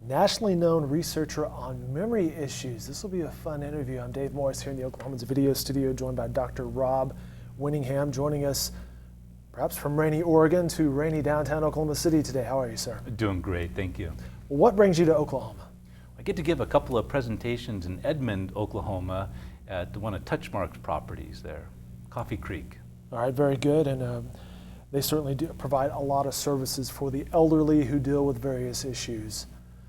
nationally known researcher on memory issues. This will be a fun interview. I'm Dave Morris here in the Oklahoman's video studio, joined by Dr. Rob Winningham, joining us perhaps from rainy Oregon to rainy downtown Oklahoma City today. How are you, sir? Doing great, thank you. What brings you to Oklahoma? I get to give a couple of presentations in Edmond, Oklahoma at one of Touchmark's properties there, Coffee Creek. All right, very good. And they certainly do provide a lot of services for the elderly who deal with various issues.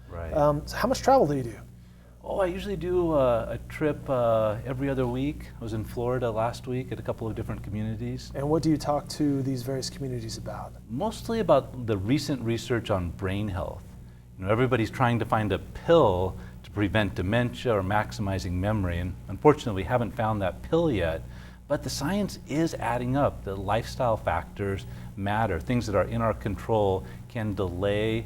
Right. So how much travel do you do? Oh, I usually do a trip every other week. I was in Florida last week at a couple of different communities. And what do you talk to these various communities about? Mostly about the recent research on brain health. You know, everybody's trying to find a pill to prevent dementia or maximizing memory, and unfortunately we haven't found that pill yet. But the science is adding up. The lifestyle factors matter. Things that are in our control can delay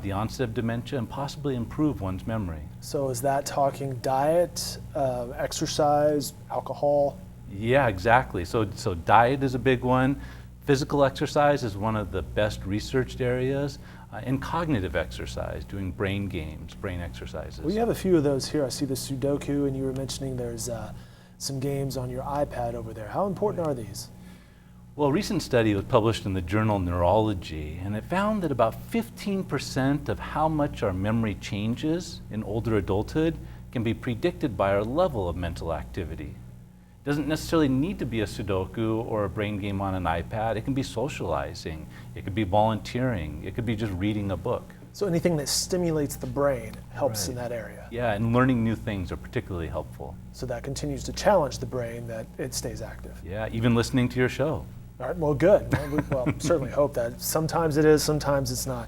the onset of dementia and possibly improve one's memory. So is that talking diet, exercise, alcohol? Yeah, exactly. So diet is a big one. Physical exercise is one of the best researched areas, and cognitive exercise, doing brain games, brain exercises. Well, you have a few of those here. I see the Sudoku, and you were mentioning there's some games on your iPad over there. How important are these? Well, a recent study was published in the journal Neurology, and it found that about 15% of how much our memory changes in older adulthood can be predicted by our level of mental activity. It doesn't necessarily need to be a Sudoku or a brain game on an iPad. It can be socializing, it could be volunteering, it could be just reading a book. So anything that stimulates the brain helps in that area. Yeah, and learning new things are particularly helpful. So that continues to challenge the brain, that it stays active. Yeah, even listening to your show. All right, well, good. Well, certainly hope that. Sometimes it is, sometimes it's not.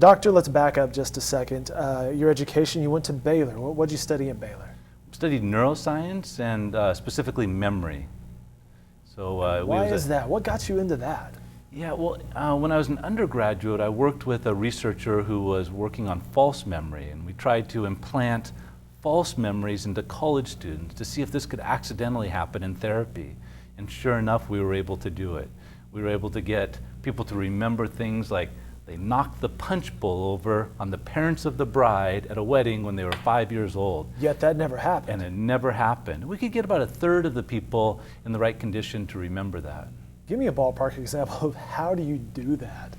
Doctor, let's back up just a second. Your education, you went to Baylor. What did you study at Baylor? Studied neuroscience and specifically memory. So why is that? What got you into that? Yeah, well, when I was an undergraduate, I worked with a researcher who was working on false memory, and we tried to implant false memories into college students to see if this could accidentally happen in therapy. And sure enough, we were able to do it. We were able to get people to remember things like they knocked the punch bowl over on the parents of the bride at a wedding when they were 5 years old. Yet that never happened. And it never happened. We could get about a third of the people in the right condition to remember that. Give me a ballpark example of how do you do that?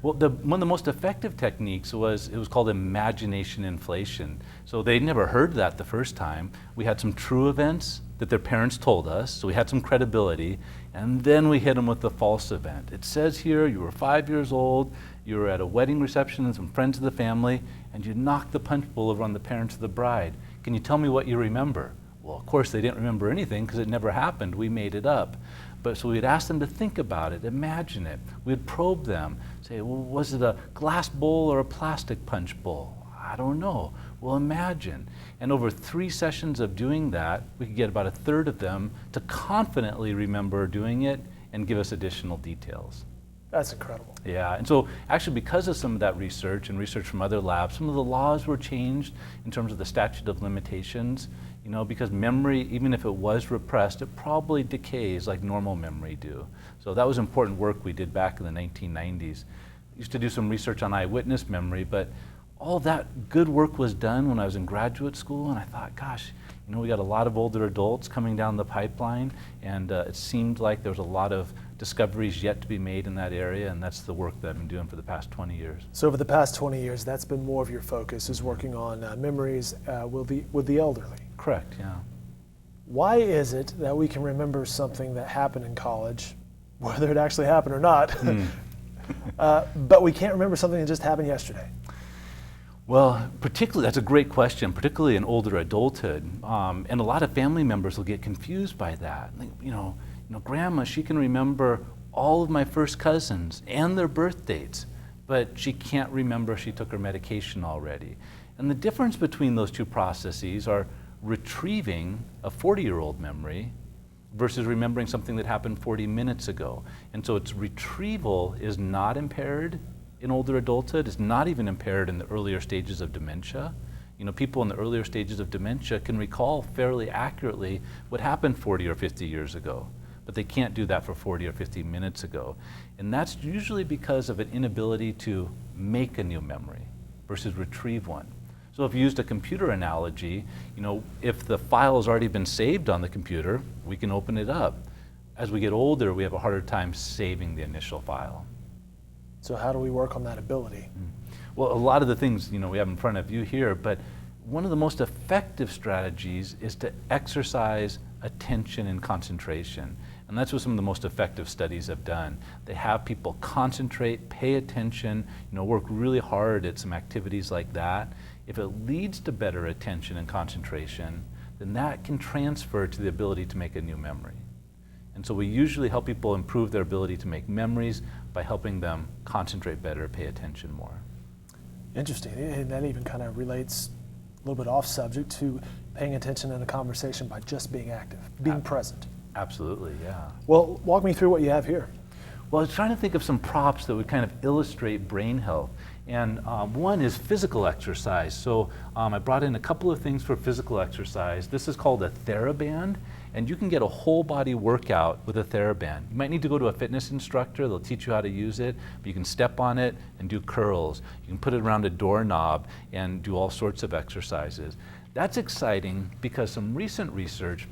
Well, one of the most effective techniques was called imagination inflation. So they never heard that the first time. We had some true events that their parents told us, so we had some credibility, and then we hit them with the false event. It says here you were 5 years old, you were at a wedding reception and some friends of the family, and you knocked the punch bowl over on the parents of the bride. Can you tell me what you remember? Well, of course they didn't remember anything because it never happened. We made it up. But so we'd ask them to think about it, imagine it. We'd probe them, say, well, was it a glass bowl or a plastic punch bowl? I don't know. Well, imagine. And over 3 sessions of doing that, we could get about a third of them to confidently remember doing it and give us additional details. That's incredible. Yeah, and so actually because of some of that research and research from other labs, some of the laws were changed in terms of the statute of limitations, you know, because memory, even if it was repressed, it probably decays like normal memory do. So that was important work we did back in the 1990s. Used to do some research on eyewitness memory, but all that good work was done when I was in graduate school, and I thought, gosh, you know, we got a lot of older adults coming down the pipeline, and it seemed like there was a lot of discoveries yet to be made in that area, and that's the work that I've been doing for the past 20 years. So over the past 20 years, that's been more of your focus, is working on memories with the elderly. Correct, yeah. Why is it that we can remember something that happened in college, whether it actually happened or not, but we can't remember something that just happened yesterday? Well, particularly, that's a great question, particularly in older adulthood. And a lot of family members will get confused by that. Like, you know, Grandma, she can remember all of my first cousins and their birth dates, but she can't remember she took her medication already. And the difference between those two processes are retrieving a 40-year-old memory versus remembering something that happened 40 minutes ago. And so its retrieval is not impaired in older adulthood. It's not even impaired in the earlier stages of dementia. You know, people in the earlier stages of dementia can recall fairly accurately what happened 40 or 50 years ago, but they can't do that for 40 or 50 minutes ago. And that's usually because of an inability to make a new memory. versus retrieve one. So if you used a computer analogy, if the file has already been saved on the computer, we can open it up. As we get older, we have a harder time saving the initial file. So how do we work on that ability? Well, a lot of the things we have in front of you here, but one of the most effective strategies is to exercise attention and concentration. And that's what some of the most effective studies have done. They have people concentrate, pay attention, work really hard at some activities like that. If it leads to better attention and concentration, then that can transfer to the ability to make a new memory. And so we usually help people improve their ability to make memories by helping them concentrate better, pay attention more. Interesting, and that even kind of relates a little bit off subject to paying attention in a conversation by just being active, being present. Absolutely, yeah. Well, walk me through what you have here. Well, I was trying to think of some props that would kind of illustrate brain health. And one is physical exercise. So I brought in a couple of things for physical exercise. This is called a TheraBand, and you can get a whole body workout with a TheraBand. You might need to go to a fitness instructor. They'll teach you how to use it, but you can step on it and do curls. You can put it around a doorknob and do all sorts of exercises. That's exciting because some recent research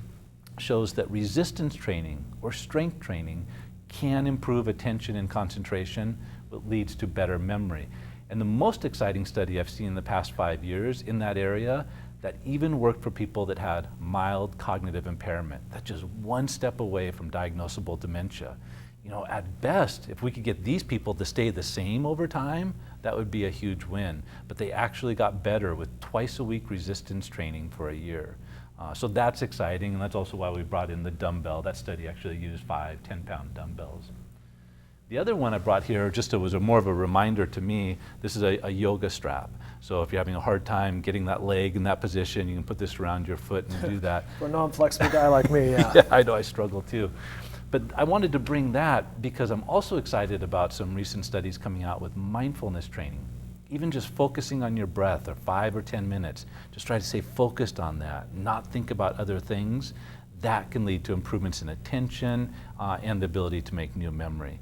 shows that resistance training or strength training can improve attention and concentration, but leads to better memory. And the most exciting study I've seen in the past 5 years in that area that even worked for people that had mild cognitive impairment. That's just one step away from diagnosable dementia. At best, if we could get these people to stay the same over time, that would be a huge win. But they actually got better with twice-a-week resistance training for a year. So that's exciting, and that's also why we brought in the dumbbell. That study actually used 5 10-pound dumbbells. The other one I brought here was more of a reminder to me. This is a yoga strap. So if you're having a hard time getting that leg in that position, you can put this around your foot and do that. For a non-flexible guy like me, yeah. Yeah, I know, I struggle too. But I wanted to bring that because I'm also excited about some recent studies coming out with mindfulness training. Even just focusing on your breath, or 5 or 10 minutes, just try to stay focused on that, not think about other things. That can lead to improvements in attention and the ability to make new memory.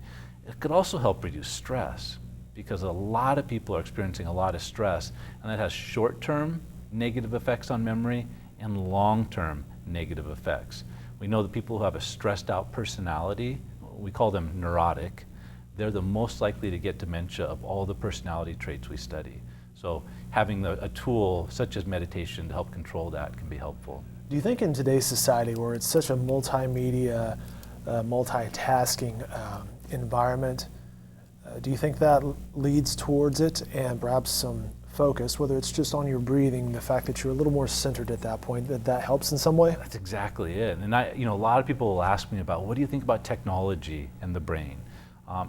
It could also help reduce stress because a lot of people are experiencing a lot of stress, and that has short-term negative effects on memory and long-term negative effects. We know that people who have a stressed out personality, we call them neurotic, they're the most likely to get dementia of all the personality traits we study. So having a tool such as meditation to help control that can be helpful. Do you think in today's society where it's such a multimedia, multitasking environment, do you think that leads towards it and perhaps some focus, whether it's just on your breathing, the fact that you're a little more centered at that point, that helps in some way? That's exactly it. And a lot of people will ask me about, what do you think about technology and the brain?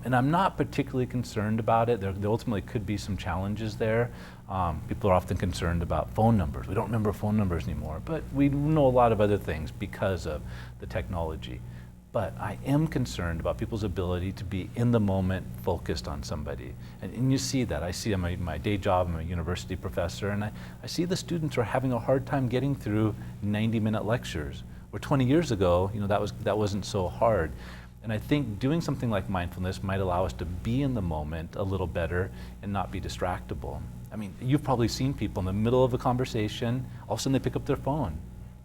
And I'm not particularly concerned about it. There ultimately could be some challenges there. People are often concerned about phone numbers. We don't remember phone numbers anymore, but we know a lot of other things because of the technology. But I am concerned about people's ability to be in the moment, focused on somebody. And you see that. I see in my day job, I'm a university professor, and I see the students are having a hard time getting through 90-minute lectures. Where 20 years ago, that wasn't so hard. And I think doing something like mindfulness might allow us to be in the moment a little better and not be distractible. I mean, you've probably seen people in the middle of a conversation, all of a sudden they pick up their phone,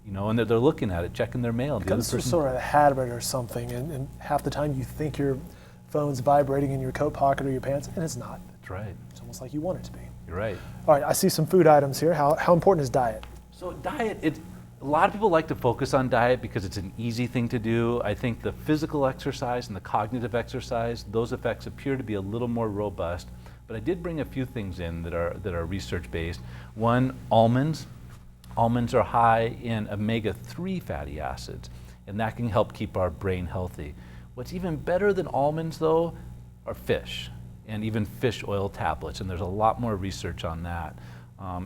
and they're looking at it, checking their mail. It becomes sort of a habit or something, and half the time you think your phone's vibrating in your coat pocket or your pants, and it's not. That's right. It's almost like you want it to be. You're right. All right, I see some food items here. How important is diet? So diet, a lot of people like to focus on diet because it's an easy thing to do. I think the physical exercise and the cognitive exercise, those effects appear to be a little more robust. But I did bring a few things in that are research-based. One, almonds. Almonds are high in omega-3 fatty acids, and that can help keep our brain healthy. What's even better than almonds, though, are fish, and even fish oil tablets, and there's a lot more research on that.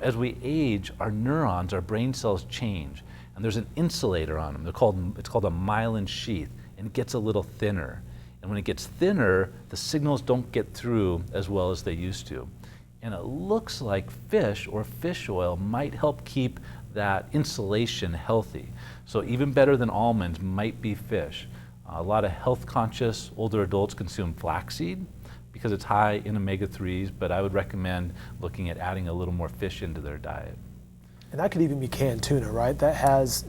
As we age, our neurons, our brain cells change, and there's an insulator on them. It's called a myelin sheath, and it gets a little thinner. And when it gets thinner, the signals don't get through as well as they used to. And it looks like fish or fish oil might help keep that insulation healthy. So even better than almonds might be fish. A lot of health-conscious older adults consume flaxseed, because it's high in omega-3s, but I would recommend looking at adding a little more fish into their diet. And that could even be canned tuna, right? That has...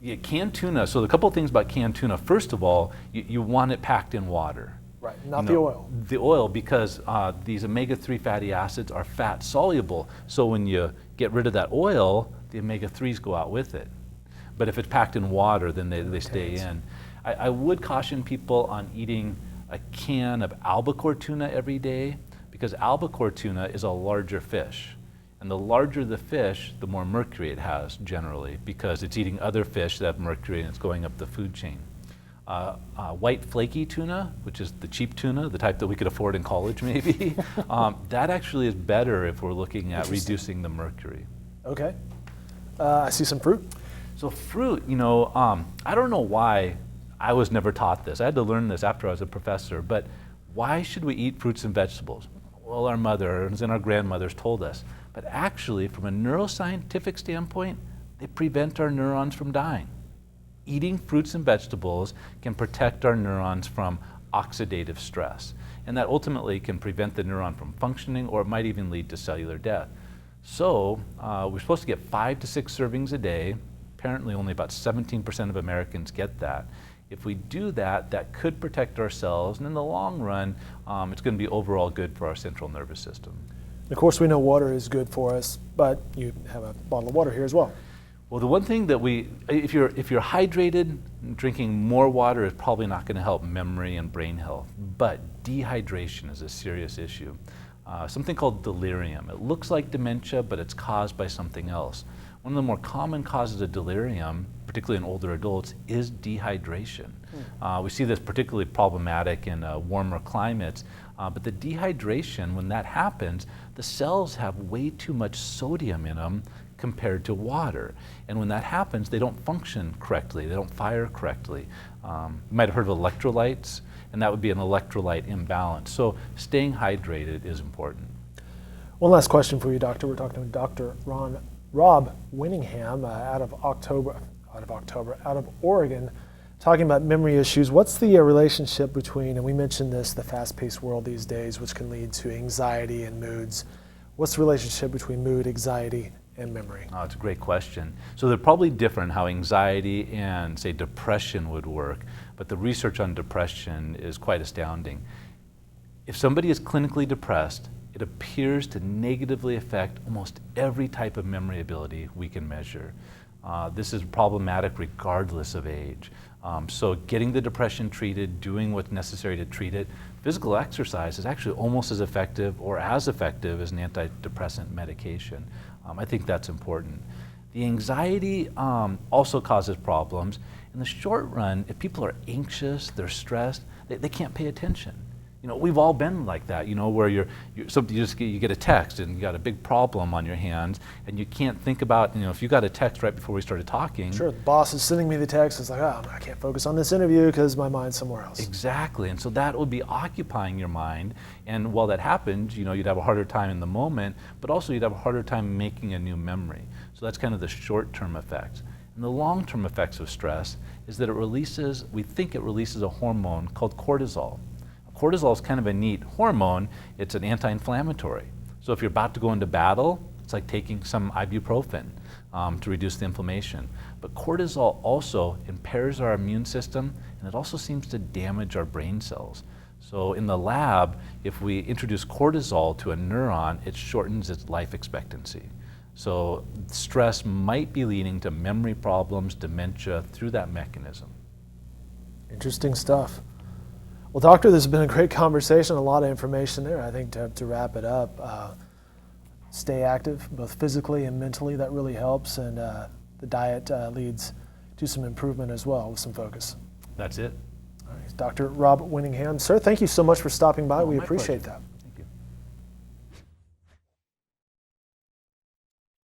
Yeah, canned tuna. So the couple of things about canned tuna. First of all, you want it packed in water. Right, not the oil. The oil, because these omega-3 fatty acids are fat soluble. So when you get rid of that oil, the omega-3s go out with it. But if it's packed in water, then they stay in. I would caution people on eating a can of albacore tuna every day, because albacore tuna is a larger fish. And the larger the fish, the more mercury it has generally, because it's eating other fish that have mercury and it's going up the food chain. White flaky tuna, which is the cheap tuna, the type that we could afford in college maybe, that actually is better if we're looking at reducing the mercury. Okay. I see some fruit. So fruit, I don't know why I was never taught this. I had to learn this after I was a professor, but why should we eat fruits and vegetables? Well, our mothers and our grandmothers told us, but actually from a neuroscientific standpoint, they prevent our neurons from dying. Eating fruits and vegetables can protect our neurons from oxidative stress, and that ultimately can prevent the neuron from functioning, or it might even lead to cellular death. So we're supposed to get 5 to 6 servings a day. Apparently only about 17% of Americans get that. If we do that, that could protect our cells, and in the long run, it's going to be overall good for our central nervous system. Of course, we know water is good for us, but you have a bottle of water here as well. Well, the one thing that if you're hydrated, drinking more water is probably not going to help memory and brain health. But dehydration is a serious issue. Something called delirium. It looks like dementia, but it's caused by something else. One of the more common causes of delirium, particularly in older adults, is dehydration. We see this particularly problematic in warmer climates. But the dehydration, when that happens, the cells have way too much sodium in them compared to water. And when that happens, they don't function correctly. They don't fire correctly. You might have heard of electrolytes, and that would be an electrolyte imbalance. So staying hydrated is important. One last question for you, Doctor. We're talking to Dr. Rob Winningham out of Oregon, talking about memory issues. What's the relationship between, and we mentioned this, the fast-paced world these days, which can lead to anxiety and moods. What's the relationship between mood, anxiety, and memory? Oh, it's a great question. So they're probably different how anxiety and, say, depression would work, but the research on depression is quite astounding. If somebody is clinically depressed, it appears to negatively affect almost every type of memory ability we can measure. This is problematic regardless of age. So getting the depression treated, doing what's necessary to treat it, physical exercise is actually almost as effective or as effective as an antidepressant medication. I think that's important. The anxiety also causes problems. In the short run, if people are anxious, they're stressed, they can't pay attention. We've all been like that, where you get a text and you got a big problem on your hands and you can't think about, if you got a text right before we started talking. Sure, the boss is sending me the text, it's like, oh, I can't focus on this interview because my mind's somewhere else. Exactly, and so that would be occupying your mind, and while that happens, you'd have a harder time in the moment, but also you'd have a harder time making a new memory. So that's kind of the short-term effects. And the long-term effects of stress is that we think it releases a hormone called cortisol. Cortisol is kind of a neat hormone. It's an anti-inflammatory. So if you're about to go into battle, it's like taking some ibuprofen to reduce the inflammation. But cortisol also impairs our immune system, and it also seems to damage our brain cells. So in the lab, if we introduce cortisol to a neuron, it shortens its life expectancy. So stress might be leading to memory problems, dementia, through that mechanism. Interesting stuff. Well, Doctor, this has been a great conversation, a lot of information there. I think to wrap it up, stay active, both physically and mentally. That really helps, and the diet leads to some improvement as well with some focus. That's it. All right. Dr. Rob Winningham, sir, thank you so much for stopping by. We appreciate that.